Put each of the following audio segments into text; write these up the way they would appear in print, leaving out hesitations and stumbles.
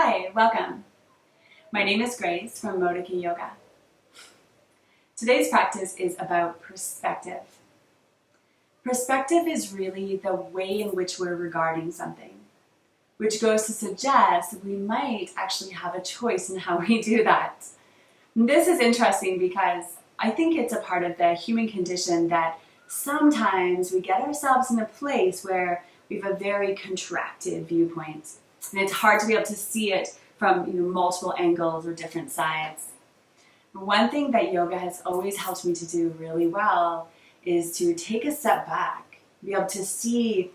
Hi, welcome. My name is Grace from Modiki Yoga. Today's practice is about perspective. Perspective is really the way in which we're regarding something, which goes to suggest that we might actually have a choice in how we do that. And this is interesting because I think it's a part of the human condition that sometimes we get ourselves in a place where we have a very contracted viewpoint. And it's hard to be able to see it from multiple angles or different sides. One thing that yoga has always helped me to do really well is to take a step back, be able to see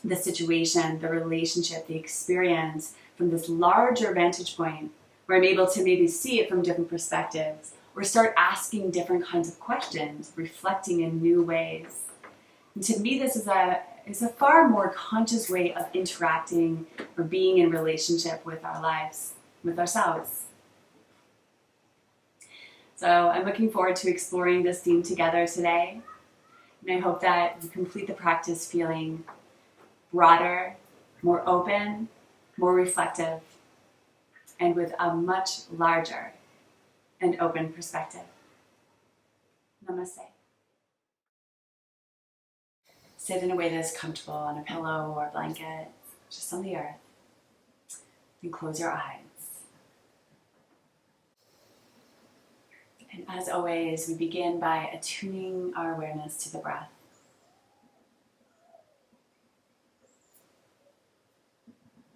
the situation, the relationship, the experience from this larger vantage point where I'm able to maybe see it from different perspectives or start asking different kinds of questions, reflecting in new ways. And to me, this is a far more conscious way of interacting or being in relationship with our lives, with ourselves. So I'm looking forward to exploring this theme together today. And I hope that you complete the practice feeling broader, more open, more reflective, and with a much larger and open perspective. Namaste. Sit in a way that is comfortable on a pillow or a blanket, just on the earth, and close your eyes. And as always, we begin by attuning our awareness to the breath.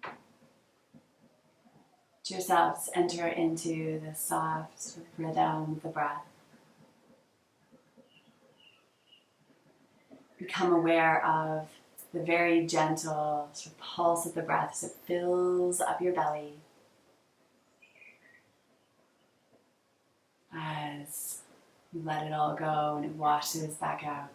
Let yourselves enter into the soft rhythm of the breath. Become aware of the very gentle pulse of the breath as it fills up your belly. As you let it all go and it washes back out.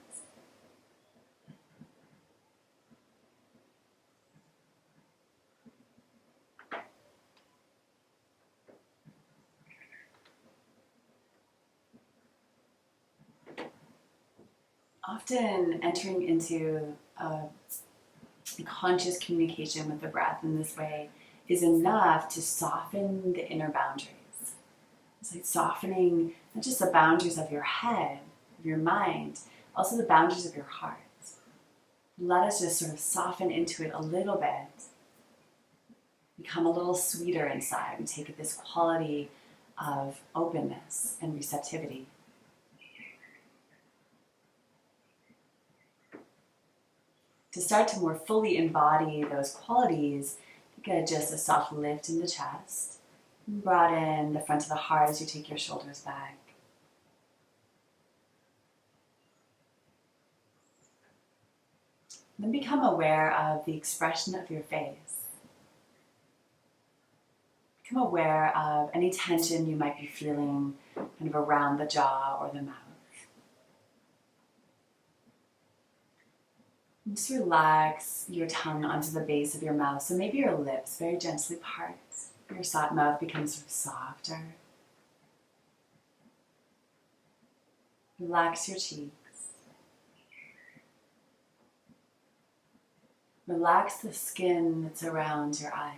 Often entering into a conscious communication with the breath in this way is enough to soften the inner boundaries. It's like softening not just the boundaries of your head, of your mind, also the boundaries of your heart. Let us just sort of soften into it a little bit, become a little sweeter inside, and take this quality of openness and receptivity. To start to more fully embody those qualities, you get just a soft lift in the chest. Broaden the front of the heart as you take your shoulders back. Then become aware of the expression of your face. Become aware of any tension you might be feeling kind of around the jaw or the mouth. Just relax your tongue onto the base of your mouth, so maybe your lips very gently part. Your soft mouth becomes sort of softer. Relax your cheeks. Relax the skin that's around your eyes.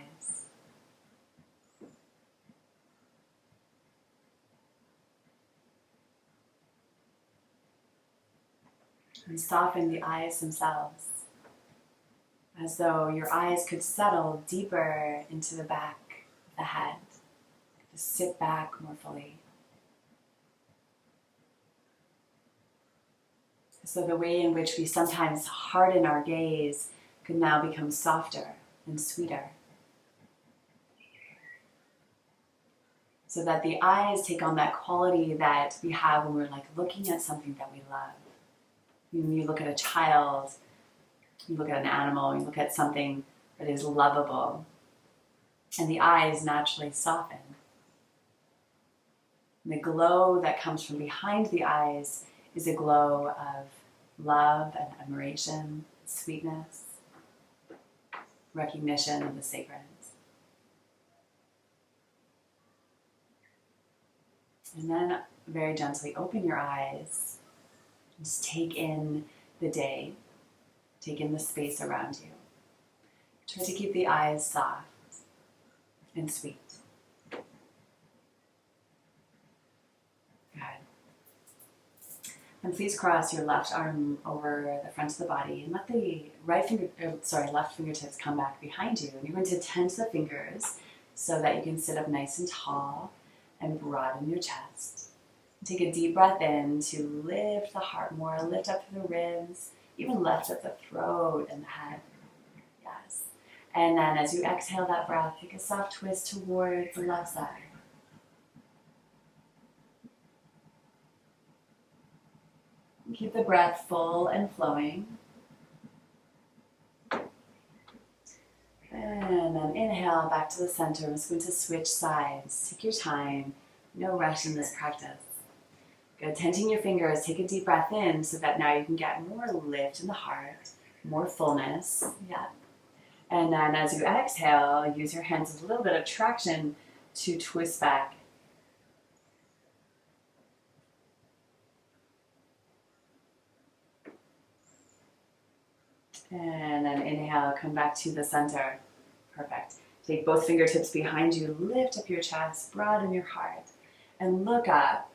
And soften the eyes themselves, as though your eyes could settle deeper into the back of the head, to sit back more fully. So the way in which we sometimes harden our gaze could now become softer and sweeter. So that the eyes take on that quality that we have when we're looking at something that we love. When you look at a child, you look at an animal, you look at something that is lovable, and the eyes naturally soften. And the glow that comes from behind the eyes is a glow of love and admiration, sweetness, recognition of the sacred. And then very gently open your eyes. Just take in the day. Take in the space around you. Try to keep the eyes soft. and sweet. Good. And please cross your left arm over the front of the body and let the left fingertips come back behind you. And you're going to tense the fingers so that you can sit up nice and tall and broaden your chest. Take a deep breath in to lift the heart more, lift up through the ribs, even lift up the throat and the head. Yes. And then as you exhale that breath, take a soft twist towards the left side. Keep the breath full and flowing. And then inhale back to the center. I'm just going to switch sides. Take your time. No rush in this practice. Good. Tensing your fingers. Take a deep breath in so that now you can get more lift in the heart, more fullness. Yeah. And then as you exhale, use your hands with a little bit of traction to twist back. And then inhale, come back to the center. Perfect. Take both fingertips behind you, lift up your chest, broaden your heart, and look up.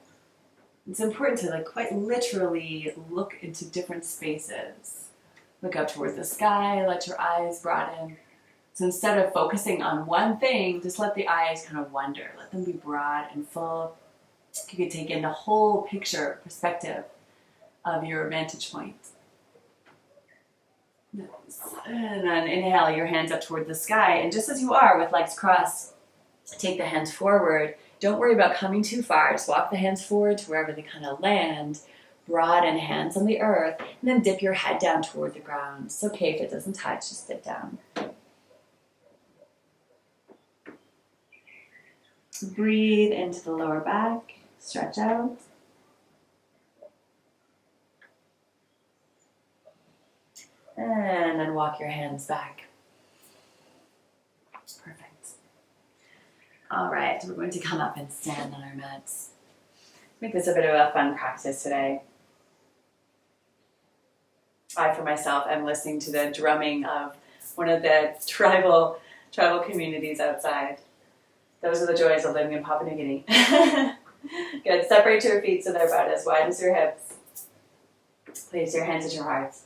It's important to quite literally look into different spaces. Look up towards the sky, let your eyes broaden. So instead of focusing on one thing, just let the eyes kind of wander. Let them be broad and full. You can take in the whole picture, perspective of your vantage point. And then inhale your hands up toward the sky. And just as you are with legs crossed, take the hands forward. Don't worry about coming too far. Just walk the hands forward to wherever they kind of land. Broaden hands on the earth. And then dip your head down toward the ground. It's okay if it doesn't touch. Just dip down. Breathe into the lower back. Stretch out. And then walk your hands back. Perfect. All right, we're going to come up and stand on our mats. Make this a bit of a fun practice today. I, for myself, am listening to the drumming of one of the tribal communities outside. Those are the joys of living in Papua New Guinea. Good. Separate your feet so they're about as wide as your hips. Place your hands at your hearts.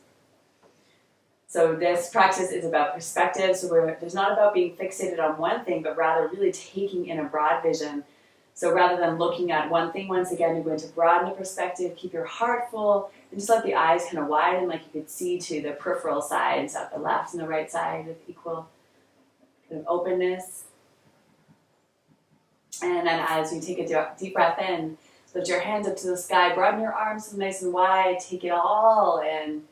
So this practice is about perspective. So there's not about being fixated on one thing, but rather really taking in a broad vision. So rather than looking at one thing, once again, you're going to broaden the perspective, keep your heart full, and just let the eyes kind of widen like you could see to the peripheral sides of the left and the right side with equal kind of openness. And then as you take a deep breath in, lift your hands up to the sky, broaden your arms nice and wide, take it all in.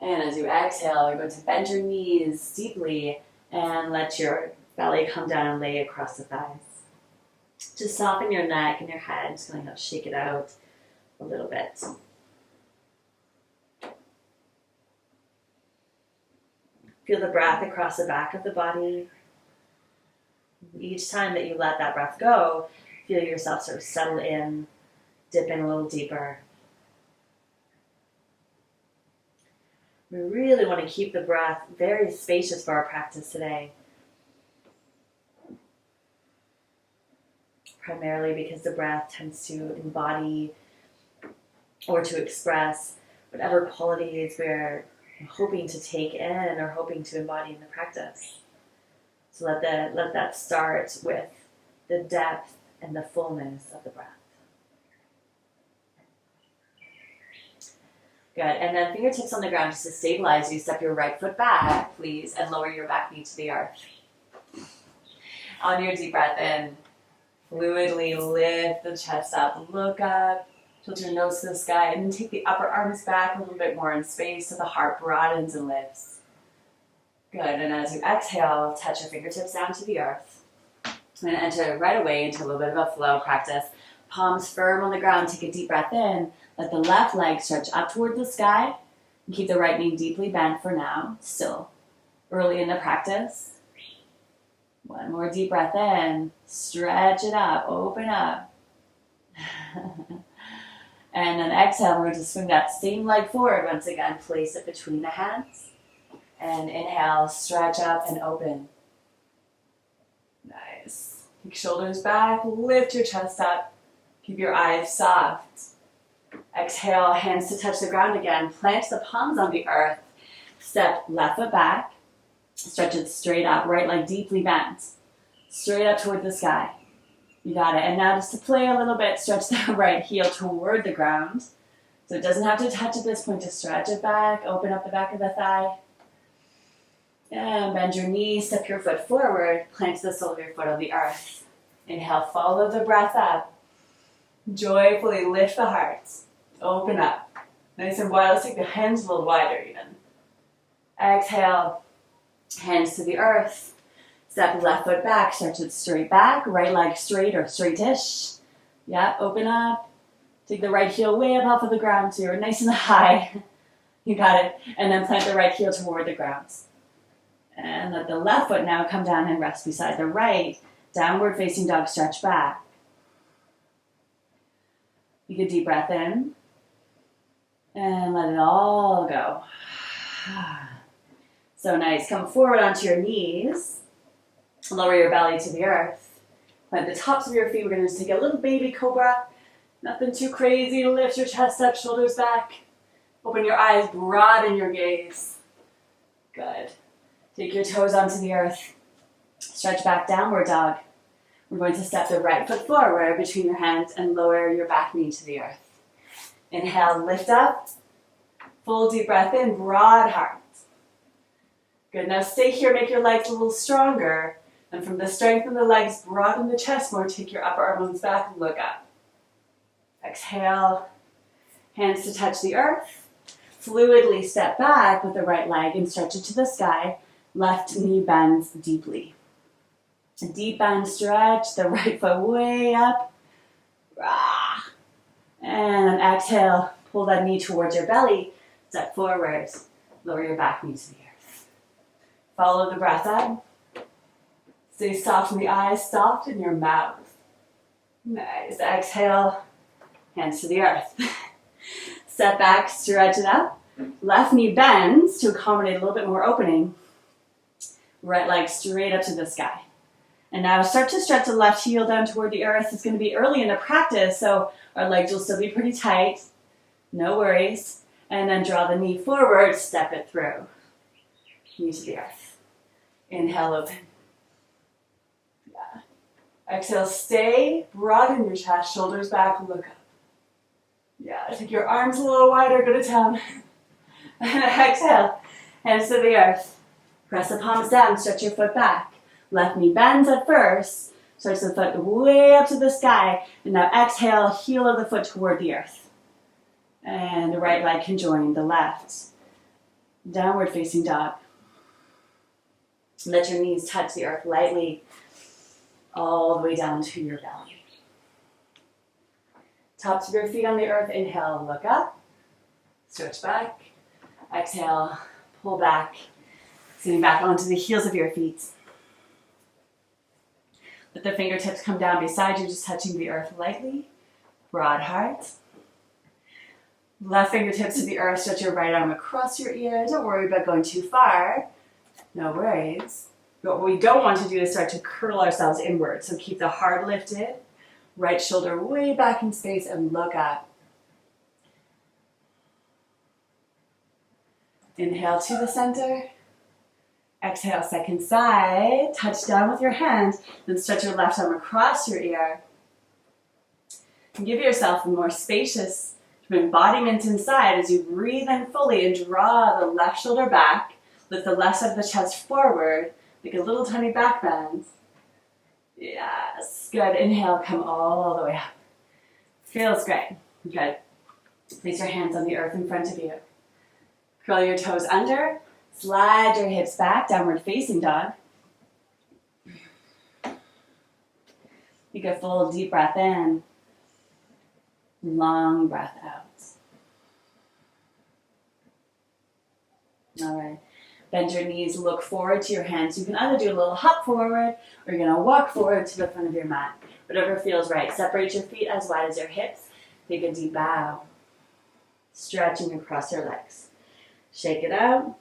And as you exhale, you're going to bend your knees deeply and let your belly come down and lay across the thighs. Just soften your neck and your head. Just going to shake it out a little bit. Feel the breath across the back of the body. Each time that you let that breath go, feel yourself sort of settle in, dip in a little deeper. We really want to keep the breath very spacious for our practice today. Primarily because the breath tends to embody or to express whatever qualities we're hoping to take in or hoping to embody in the practice. So let that start with the depth and the fullness of the breath. Good. And then fingertips on the ground just to stabilize you. Step your right foot back, please, and lower your back knee to the earth. On your deep breath in, fluidly lift the chest up, look up, tilt your nose to the sky, and then take the upper arms back a little bit more in space so the heart broadens and lifts. Good. And as you exhale, touch your fingertips down to the earth. And enter right away into a little bit of a flow practice. Palms firm on the ground. Take a deep breath in. Let the left leg stretch up toward the sky. And keep the right knee deeply bent for now. Still early in the practice. One more deep breath in. Stretch it up. Open up. And then exhale. We're going to swing that same leg forward once again. Place it between the hands. And inhale. Stretch up and open. Nice. Nice. Take shoulders back, lift your chest up. Keep your eyes soft. Exhale, hands to touch the ground again. Plant the palms on the earth. Step left foot back. Stretch it straight up, right leg deeply bent. Straight up toward the sky. You got it. And now just to play a little bit, stretch the right heel toward the ground. So it doesn't have to touch at this point. Just stretch it back. Open up the back of the thigh. And bend your knees. Step your foot forward. Plant the sole of your foot on the earth. Inhale, follow the breath up. Joyfully lift the heart. Open up. Nice and wide. Let's take the hands a little wider even. Exhale. Hands to the earth. Step left foot back. Stretch it straight back. Right leg straight or straightish. Yeah, open up. Take the right heel way up off of the ground so you're nice and high. You got it. And then plant the right heel toward the ground. And let the left foot now come down and rest beside the right. Downward facing dog, stretch back. Take a deep breath in. And let it all go. So nice. Come forward onto your knees. Lower your belly to the earth. Plant the tops of your feet. We're going to just take a little baby cobra. Nothing too crazy. Lift your chest up, shoulders back. Open your eyes, broaden your gaze. Good. Take your toes onto the earth. Stretch back, downward dog. We're going to step the right foot forward between your hands and lower your back knee to the earth. Inhale, lift up. Full deep breath in, broad heart. Good, now stay here, make your legs a little stronger. And from the strength in the legs, broaden the chest more. Take your upper arm bones back, look up. Exhale, hands to touch the earth. Fluidly step back with the right leg and stretch it to the sky. Left knee bends deeply. A deep bend stretch, the right foot way up. And then exhale, pull that knee towards your belly. Step forward, lower your back knee to the earth. Follow the breath up. Stay soft in the eyes, soft in your mouth. Nice. Exhale, hands to the earth. Step back, stretch it up. Left knee bends to accommodate a little bit more opening. Right leg straight up to the sky. And now start to stretch the left heel down toward the earth. It's going to be early in the practice, so our legs will still be pretty tight. No worries. And then draw the knee forward, step it through. Knee to the earth. Inhale, open. Yeah. Exhale, stay. Broaden your chest, shoulders back, look up. Yeah, take your arms a little wider, go to town. And exhale, hands to the earth. Press the palms down, stretch your foot back. Left knee bends at first. Stretch the foot way up to the sky. And now exhale, heel of the foot toward the earth. And the right leg can join the left. Downward facing dog. Let your knees touch the earth lightly all the way down to your belly. Tops of your feet on the earth. Inhale, look up. Stretch back. Exhale, pull back. Sitting back onto the heels of your feet. Let the fingertips come down beside you, just touching the earth lightly. Broad heart. Left fingertips to the earth, stretch your right arm across your ear. Don't worry about going too far. No worries. But what we don't want to do is start to curl ourselves inward. So keep the heart lifted. Right shoulder way back in space and look up. Inhale to the center. Exhale, second side. Touch down with your hand. Then stretch your left arm across your ear. And give yourself a more spacious embodiment inside as you breathe in fully and draw the left shoulder back. Lift the left side of the chest forward. Make a little tiny back bend. Yes, good. Inhale, come all the way up. Feels great. Good. Place your hands on the earth in front of you. Curl your toes under. Slide your hips back, downward facing dog. Take a full deep breath in. Long breath out. All right. Bend your knees, look forward to your hands. You can either do a little hop forward or you're going to walk forward to the front of your mat. Whatever feels right. Separate your feet as wide as your hips. Take a deep bow. Stretching across your legs. Shake it out.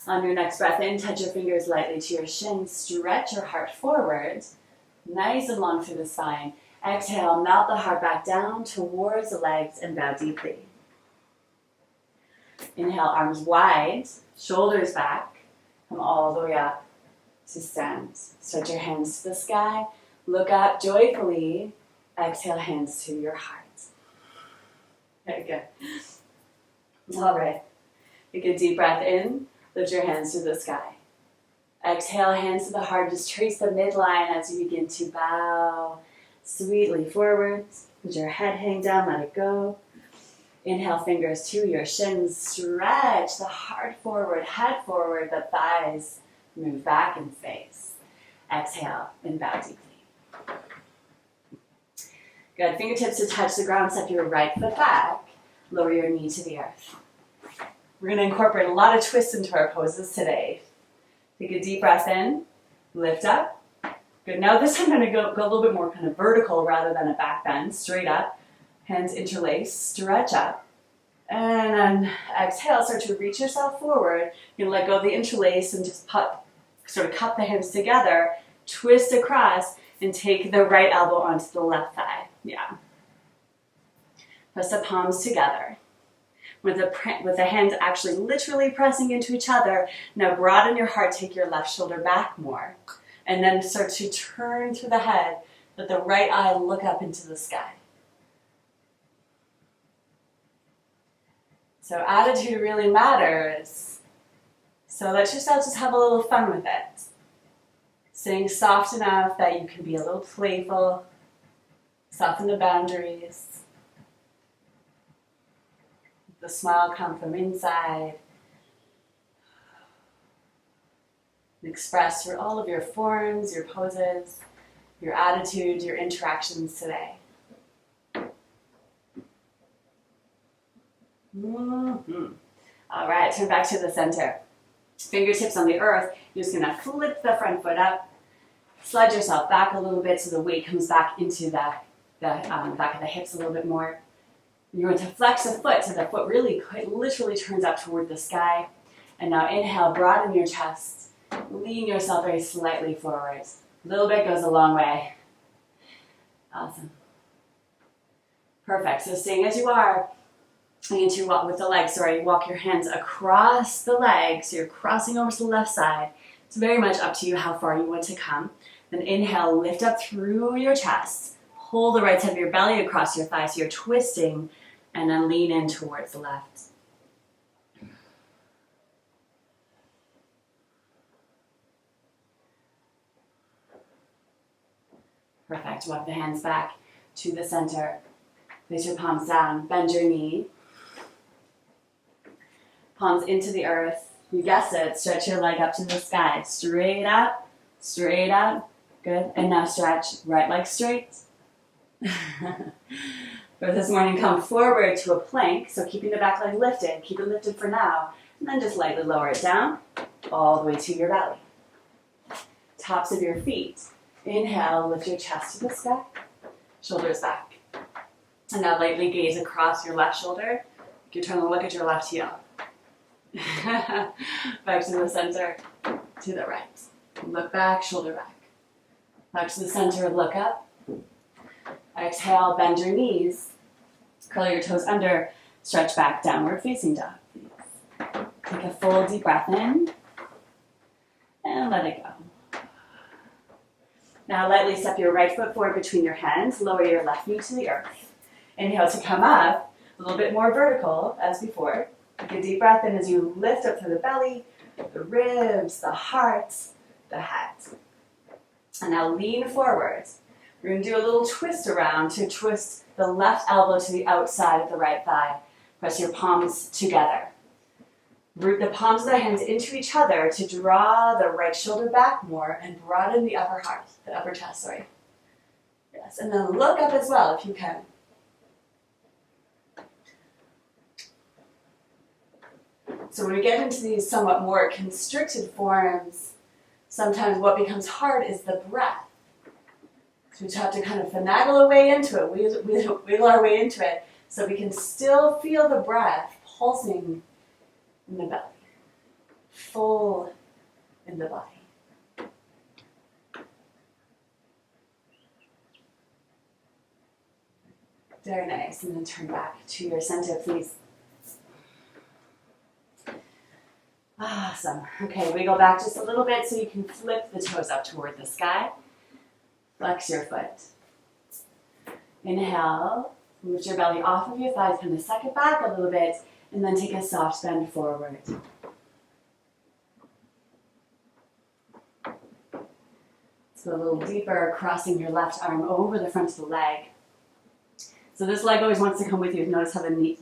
On your next breath in, touch your fingers lightly to your shins. Stretch your heart forward, nice and long through the spine. Exhale, melt the heart back down towards the legs and bow deeply. Inhale, arms wide, shoulders back. Come all the way up to stand. Stretch your hands to the sky. Look up joyfully. Exhale, hands to your heart. Very good. All right. Take a deep breath in. Lift your hands to the sky. Exhale, hands to the heart. Just trace the midline as you begin to bow sweetly forwards. Let your head hang down. Let it go. Inhale, fingers to your shins. Stretch the heart forward, head forward, the thighs move back and face. Exhale and bow deeply. Good. Fingertips to touch the ground. Step your right foot back. Lower your knee to the earth. We're going to incorporate a lot of twists into our poses today. Take a deep breath in. Lift up. Good. Now this time I'm going to go a little bit more kind of vertical rather than a back bend. Straight up. Hands interlace, stretch up, and then exhale, start to reach yourself forward. You're going to let go of the interlace and just sort of cup the hands together, twist across, and take the right elbow onto the left thigh. Yeah. Press the palms together. With the hands actually literally pressing into each other, now broaden your heart, take your left shoulder back more, and then start to turn through the head, let the right eye look up into the sky. So attitude really matters. So let yourself just have a little fun with it. Staying soft enough that you can be a little playful. Soften the boundaries. The smile come from inside. Express all of your forms, your poses, your attitude, your interactions today. Mm-hmm. All right, turn back to the center. Fingertips on the earth. You're just going to flip the front foot up. Slide yourself back a little bit so the weight comes back into the back of the hips a little bit more. You're going to flex the foot so the foot really quite literally turns up toward the sky. And now inhale, broaden your chest. Lean yourself very slightly forward. A little bit goes a long way. Awesome. Perfect. So staying as you are. Begin to walk with the legs, walk your hands across the legs. So you're crossing over to the left side. It's very much up to you how far you want to come. Then inhale, lift up through your chest. Pull the right side of your belly across your thighs. So you're twisting, and then lean in towards the left. Perfect. Walk the hands back to the center. Place your palms down. Bend your knee. Palms into the earth. You guessed it. Stretch your leg up to the sky. Straight up. Straight up. Good. And now stretch. Right leg straight. For this morning, come forward to a plank. So keeping the back leg lifted. Keep it lifted for now. And then just lightly lower it down. All the way to your belly. Tops of your feet. Inhale. Lift your chest to the sky. Shoulders back. And now lightly gaze across your left shoulder. You turn to look at your left heel. Back to the center, to the right. Look back, shoulder back. Back to the center, look up. Exhale, bend your knees. Curl your toes under. Stretch back, downward facing dog. Take a full deep breath in. And let it go. Now lightly step your right foot forward between your hands. Lower your left knee to the earth. Inhale to come up, a little bit more vertical as before. Take a deep breath in as you lift up through the belly, the ribs, the heart, the head. And now lean forward. We're going to do a little twist around to twist the left elbow to the outside of the right thigh. Press your palms together. Root the palms of the hands into each other to draw the right shoulder back more and broaden the upper heart, the upper chest, Yes, and then look up as well if you can. So when we get into these somewhat more constricted forms, sometimes what becomes hard is the breath. So we have to kind of finagle our way into it, wiggle our way into it, so we can still feel the breath pulsing in the belly. full in the body. Very nice. And then turn back to your center, please. Awesome. Okay, wiggle back just a little bit so you can flip the toes up toward the sky. Flex your foot. Inhale, lift your belly off of your thighs, kind of suck it back a little bit, and then take a soft bend forward. Let's go a little deeper, crossing your left arm over the front of the leg. So this leg always wants to come with you. Notice how the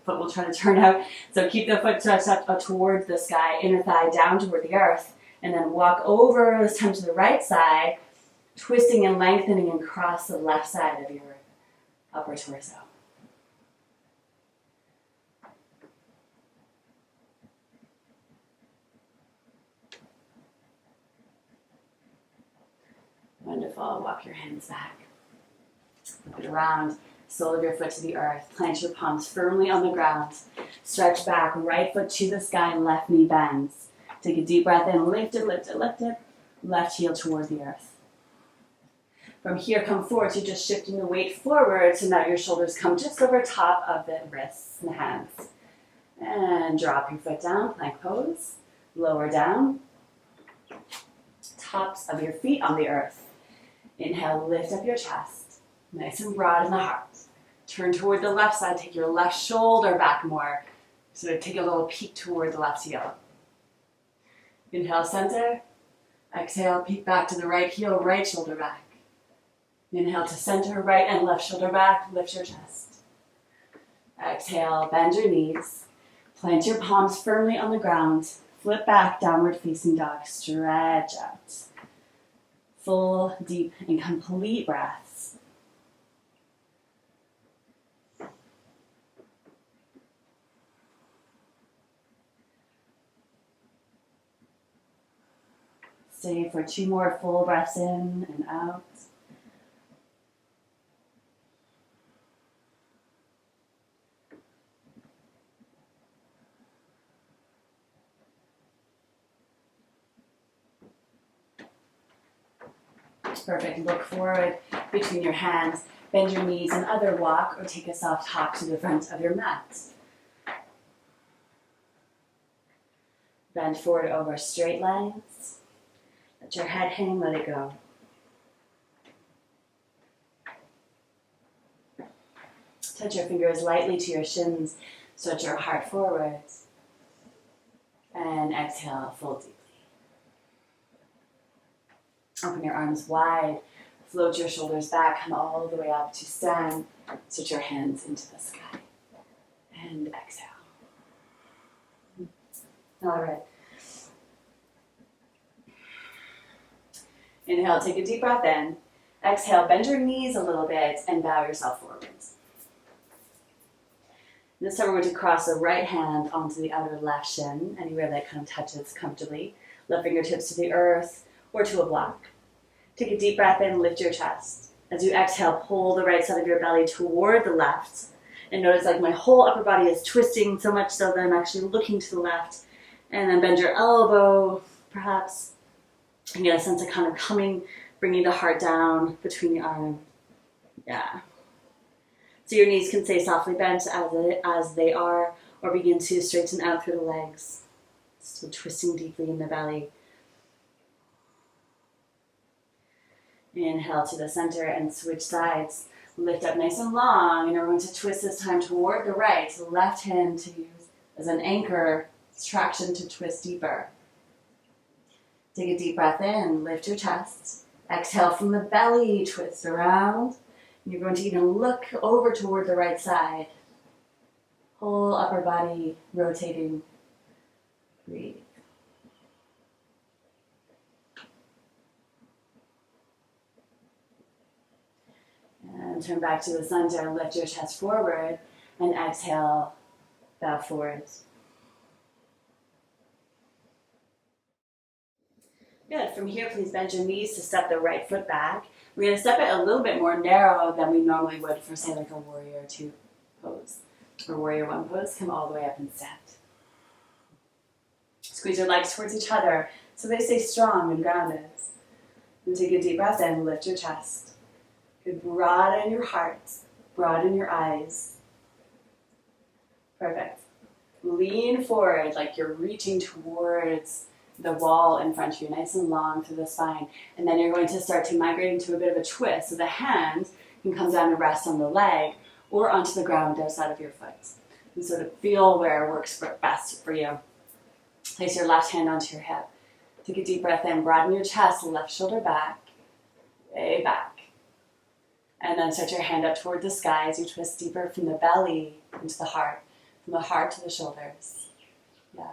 foot will try to turn out. So keep the foot stretched up towards the sky, inner thigh down toward the earth, and then walk over this time to the right side, twisting and lengthening and cross the left side of your upper torso. Wonderful. Walk your hands back. Flip it around. Sole of your foot to the earth. Plant your palms firmly on the ground. Stretch back. Right foot to the sky. Left knee bends. Take a deep breath in. Lift it, lift it, lift it. Left heel toward the earth. From here, come forward. So you're just shifting the weight forward so now your shoulders come just over top of the wrists and the hands. And drop your foot down. Plank pose. Lower down. Tops of your feet on the earth. Inhale, lift up your chest. Nice and broad in the heart. Turn toward the left side. Take your left shoulder back more. So take a little peek toward the left heel. Inhale, center. Exhale, peek back to the right heel, right shoulder back. Inhale to center, right and left shoulder back. Lift your chest. Exhale, bend your knees. Plant your palms firmly on the ground. Flip back, downward facing dog. Stretch out. Full, deep, and complete breaths. Stay for 2 more full breaths in and out. Perfect. Look forward between your hands. Bend your knees and other walk or take a soft hop to the front of your mat. Bend forward over straight lines. Let your head hang, let it go. Touch your fingers lightly to your shins. Stretch your heart forwards. And exhale, fold deeply. Open your arms wide. Float your shoulders back. Come all the way up to stand. Stretch your hands into the sky. And exhale. All right. Inhale, take a deep breath in. Exhale, bend your knees a little bit and bow yourself forwards. This time we're going to cross the right hand onto the other left shin, anywhere that kind of touches comfortably. Left fingertips to the earth or to a block. Take a deep breath in, lift your chest. As you exhale, pull the right side of your belly toward the left. And notice like my whole upper body is twisting so much so that I'm actually looking to the left. And then bend your elbow, perhaps. And get a sense of kind of coming, bringing the heart down between the arm. Yeah. So your knees can stay softly bent as they are, or begin to straighten out through the legs. So twisting deeply in the belly. Inhale to the center and switch sides. Lift up nice and long, and we're going to twist this time toward the right. So left hand to use as an anchor, traction to twist deeper. Take a deep breath in, lift your chest. Exhale from the belly, twist around. And you're going to even look over toward the right side. Whole upper body rotating. Breathe. And turn back to the center, lift your chest forward, and exhale, bow forwards. Good. From here, please bend your knees to step the right foot back. We're going to step it a little bit more narrow than we normally would for, say, like a warrior 2 pose or warrior 1 pose. Come all the way up and stand. Squeeze your legs towards each other so they stay strong and grounded. And take a deep breath in, lift your chest. Good, broaden your heart, broaden your eyes. Perfect. Lean forward like you're reaching towards the wall in front of you, nice and long through the spine. And then you're going to start to migrate into a bit of a twist. So the hand can come down and rest on the leg or onto the ground outside of your foot. And sort of feel where works best for you. Place your left hand onto your hip. Take a deep breath in, broaden your chest, left shoulder back, way back. And then start your hand up toward the sky as you twist deeper from the belly into the heart, from the heart to the shoulders. Yeah.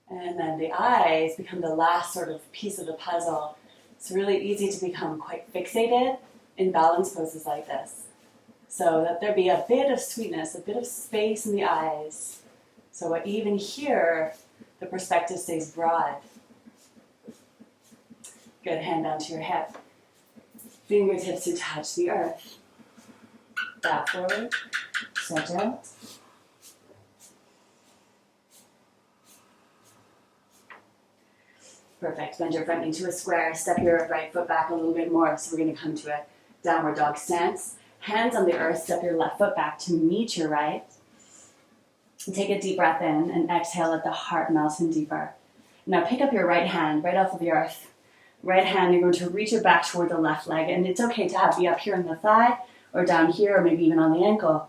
And then the eyes become the last sort of piece of the puzzle. It's really easy to become quite fixated in balance poses like this. So that there be a bit of sweetness, a bit of space in the eyes. So even here, the perspective stays broad. Good, hand down to your hip. Fingertips to touch the earth. Back forward, stretch out. Perfect, bend your front knee to a square. Step your right foot back a little bit more. So we're going to come to a downward dog stance. Hands on the earth, step your left foot back to meet your right. And take a deep breath in and exhale, let the heart melt in deeper. Now pick up your right hand right off of the earth. Right hand, you're going to reach it back toward the left leg. And it's okay to be up here in the thigh or down here or maybe even on the ankle.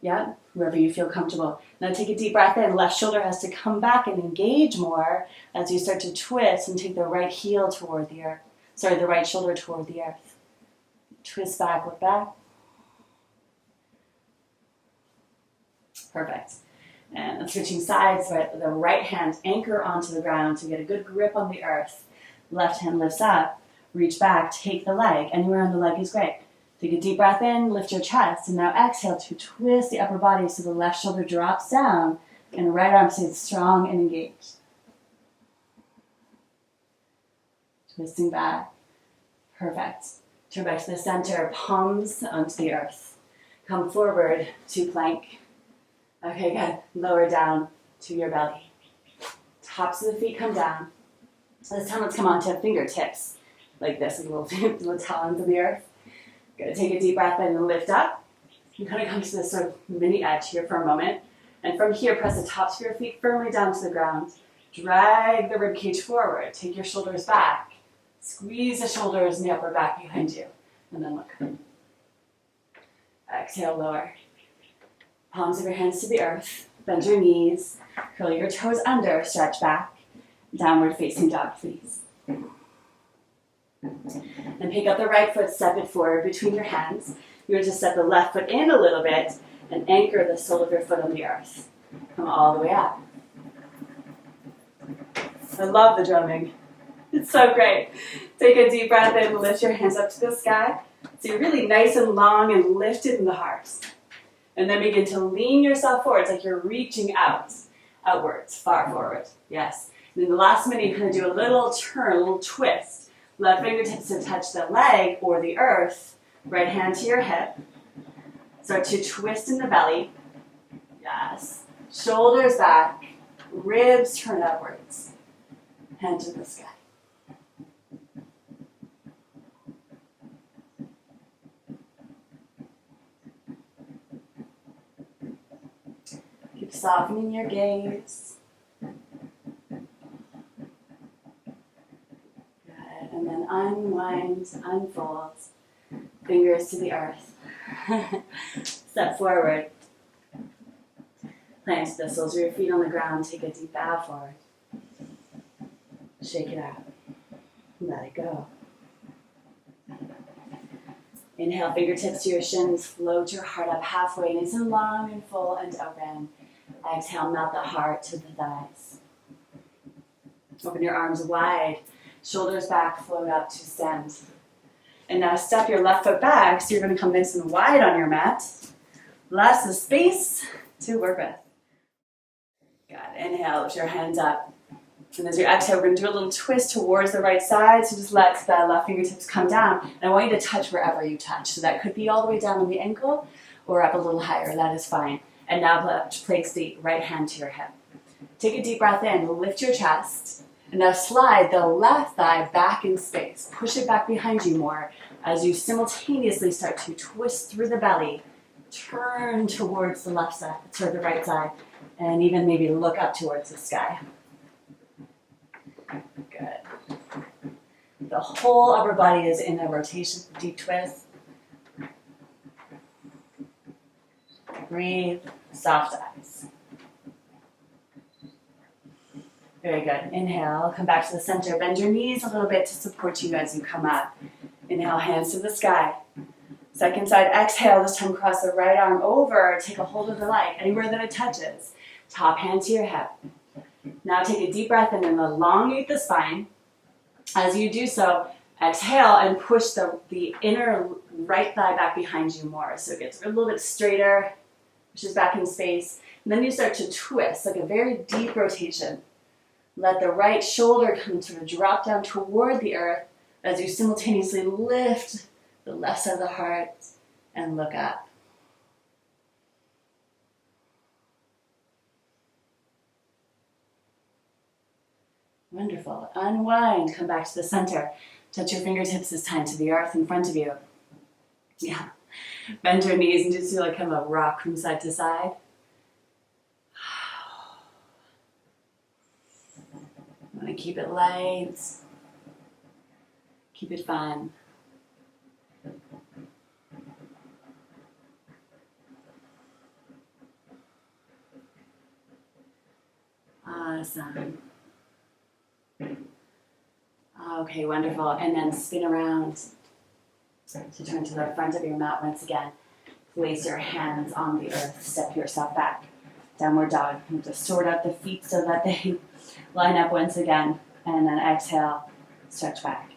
Yeah, wherever you feel comfortable. Now take a deep breath in. Left shoulder has to come back and engage more as you start to twist and take the right heel toward the earth. Sorry, the right shoulder toward the earth. Twist back, look back. Perfect. And switching sides, the right hand anchor onto the ground to get a good grip on the earth. Left hand lifts up, reach back, take the leg. Anywhere on the leg is great. Take a deep breath in, lift your chest, and now exhale to twist the upper body so the left shoulder drops down and the right arm stays strong and engaged. Twisting back. Perfect. Turn back to the center, palms onto the earth. Come forward to plank. Okay, good. Lower down to your belly. Tops of the feet come down. This time let's come onto fingertips, like this, little talons of the earth. Good. Take a deep breath in and lift up. You're going to come to this sort of mini edge here for a moment. And from here, press the tops of your feet firmly down to the ground. Drag the ribcage forward. Take your shoulders back. Squeeze the shoulders and the upper back behind you. And then look. Exhale, lower. Palms of your hands to the earth. Bend your knees. Curl your toes under. Stretch back. Downward facing dog, please. And pick up the right foot, step it forward between your hands. You're going to step the left foot in a little bit and anchor the sole of your foot on the earth. Come all the way up. I love the drumming. It's so great. Take a deep breath in and lift your hands up to the sky. So you're really nice and long and lifted in the heart. And then begin to lean yourself forward. It's like you're reaching out, outwards, far forward. Yes. And then the last minute, you're going to do a little turn, a little twist. Left fingertips to touch the leg or the earth. Right hand to your hip. Start to twist in the belly. Yes. Shoulders back. Ribs turn upwards. Hand to the sky. Keep softening your gaze. And then unwind, unfold, fingers to the earth. Step forward. Plant the soles of your feet on the ground. Take a deep bow forward. Shake it out. Let it go. Inhale, fingertips to your shins. Float your heart up halfway, nice and long and full and open. Exhale, melt the heart to the thighs. Open your arms wide. Shoulders back, float up to stand. And now step your left foot back, so you're going to come nice and wide on your mat. Lots of space to work with. Good. Inhale, lift your hands up. And as you exhale, we're going to do a little twist towards the right side, so just let the left fingertips come down. And I want you to touch wherever you touch. So that could be all the way down on the ankle or up a little higher. That is fine. And now place the right hand to your hip. Take a deep breath in, lift your chest, and now slide the left thigh back in space. Push it back behind you more as you simultaneously start to twist through the belly, turn towards the left side, or the right side, and even maybe look up towards the sky. Good. The whole upper body is in a rotation, deep twist. Breathe, soft eyes. Very good. Inhale, come back to the center. Bend your knees a little bit to support you as you come up. Inhale, hands to the sky. Second side, exhale. This time cross the right arm over. Take a hold of the light anywhere that it touches. Top hand to your hip. Now take a deep breath in and elongate the spine. As you do so, exhale and push the inner right thigh back behind you more. So it gets a little bit straighter, pushes back in space. And then you start to twist, like a very deep rotation. Let the right shoulder come sort of drop down toward the earth as you simultaneously lift the left side of the heart and look up. Wonderful. Unwind, come back to the center. Touch your fingertips this time to the earth in front of you. Yeah. Bend your knees and just feel like kind of a rock from side to side. Want to keep it light. Keep it fun. Awesome. Okay, wonderful. And then spin around to turn to the front of your mat once again. Place your hands on the earth. Step yourself back. Downward dog. You just sort out the feet so that they line up once again. And then exhale, stretch back.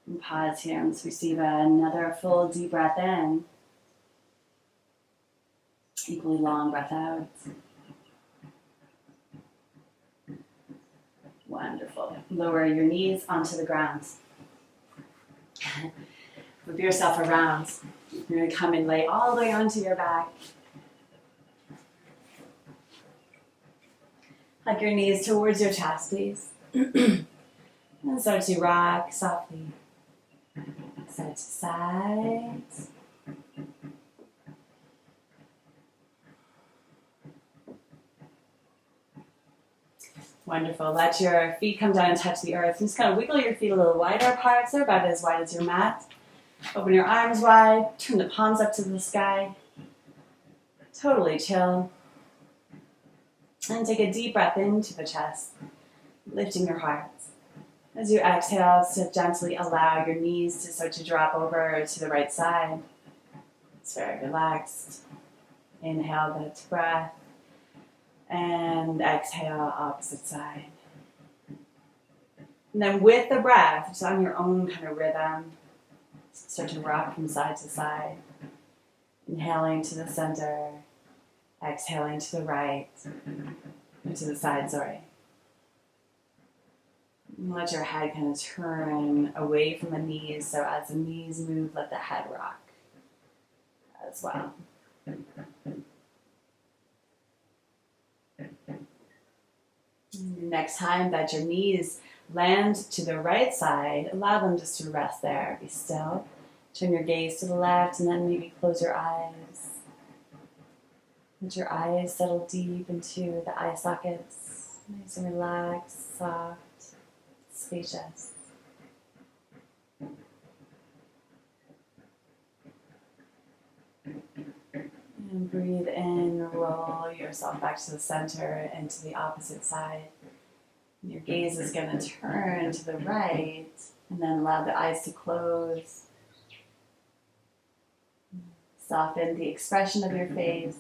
And pause here. Let's receive another full deep breath in. Equally long breath out. Wonderful. Lower your knees onto the ground. Flip yourself around. You're going to come and lay all the way onto your back. Hug your knees towards your chest, please. And start to rock softly. Side to side. Wonderful. Let your feet come down and touch the earth. Just kind of wiggle your feet a little wider apart, so about as wide as your mat. Open your arms wide. Turn the palms up to the sky. Totally chill. And take a deep breath into the chest, lifting your heart. As you exhale, so gently allow your knees to start to drop over to the right side. It's very relaxed. Inhale, that breath. And exhale, opposite side. And then with the breath, just on your own kind of rhythm, start to rock from side to side. Inhaling to the center, exhaling to the right, or to the side, sorry. And let your head kind of turn away from the knees, so as the knees move, let the head rock as well. Next time that your knees land to the right side, allow them just to rest there. Be still. Turn your gaze to the left and then maybe close your eyes. Let your eyes settle deep into the eye sockets. Nice and relaxed, soft, spacious. And breathe in, roll yourself back to the center and to the opposite side. And your gaze is going to turn to the right, and then allow the eyes to close. Soften the expression of your face.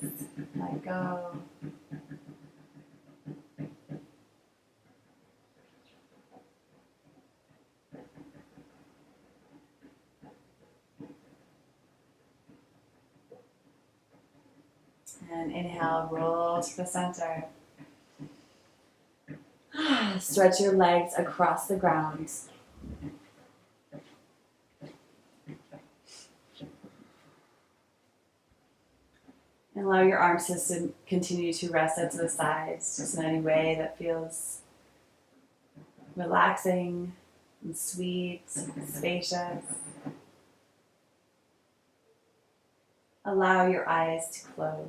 Let go. And inhale, roll to the center. Stretch your legs across the ground. And allow your arms to continue to rest out to the sides, just in any way that feels relaxing and sweet and spacious. Allow your eyes to close.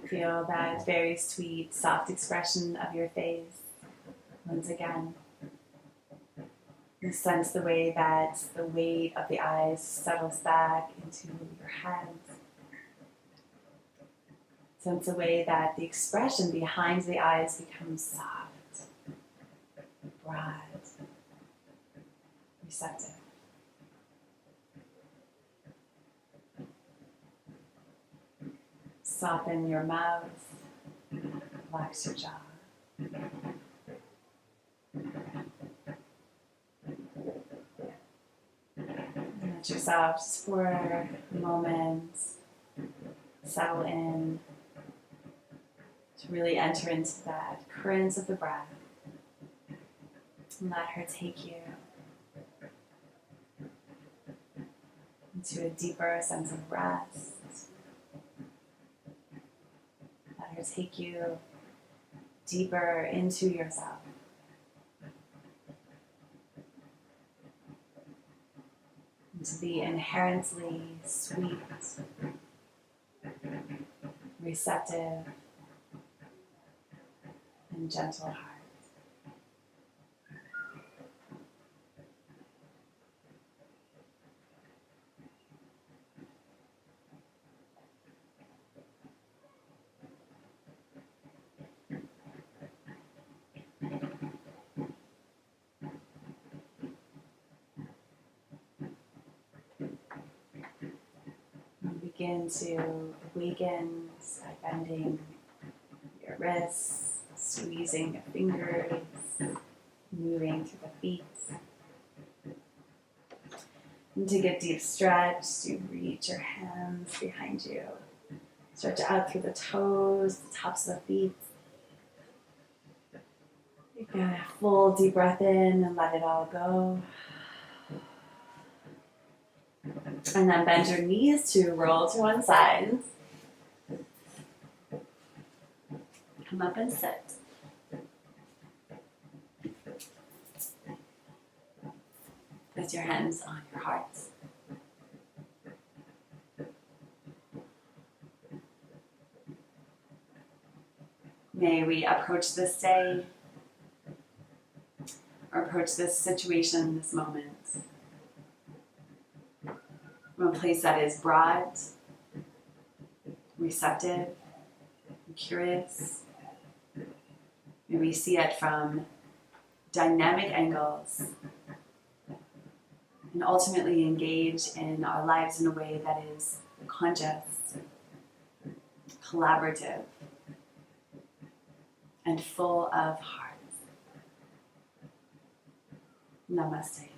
Feel that very sweet, soft expression of your face. Once again, you sense the way that the weight of the eyes settles back into your head. Sense the way that the expression behind the eyes becomes soft, broad, receptive. Soften your mouth, relax your jaw. Let yourself, just for a moment, settle in to really enter into that current of the breath. And let her take you into a deeper sense of rest. Let her take you deeper into yourself. Into the inherently sweet, receptive, and gentle heart. Begin to awaken by bending your wrists, squeezing your fingers, moving through the feet. And take a deep stretch. You reach your hands behind you. Stretch out through the toes, the tops of the feet. Take a full deep breath in and let it all go. And then bend your knees to roll to one side. Come up and sit. Place your hands on your hearts. May we approach this day or approach this situation, this moment, from a place that is broad, receptive, and curious. May we see it from dynamic angles and ultimately engage in our lives in a way that is conscious, collaborative, and full of heart. Namaste.